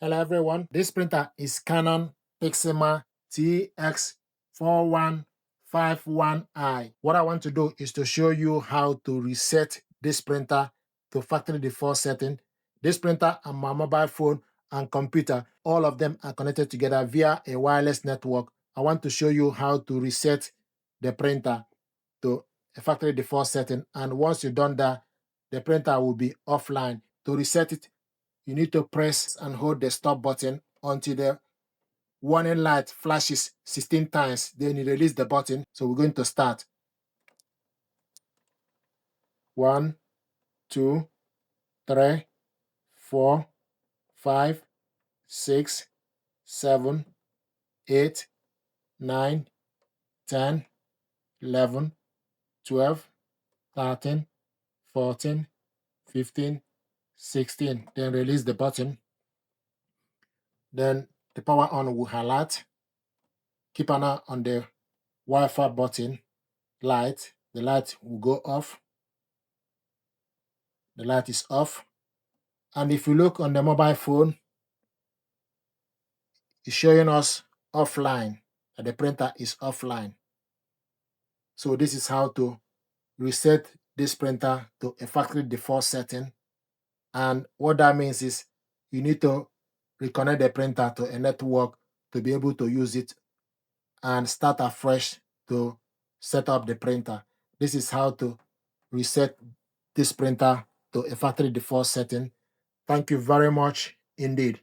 Hello everyone, this printer is Canon Pixma TS4151i. What I want to do is to show you how to reset this printer to factory default setting. This printer and my mobile phone and computer, all of them are connected together via a wireless network. I want to show you how to reset the printer to a factory default setting, and once you've done that, the printer will be offline. To reset it, you need to press and hold the stop button until the warning light flashes 16 times. Then you release the button. So we're going to start. 1, 2, 3, 4, 5, 6, 7, 8, 9, 10, 11, 12, 13, 14, 15, 16. Then release the button. Then the power on will highlight. Keep an eye on the Wi-Fi button light. The light will go off. The light is off. And if you look on the mobile phone, it's showing us offline, and the printer is offline. So this is how to reset this printer to a factory default setting. And what that means is you need to reconnect the printer to a network to be able to use it and start afresh to set up the printer. This is how to reset this printer to a factory default setting. Thank you very much indeed.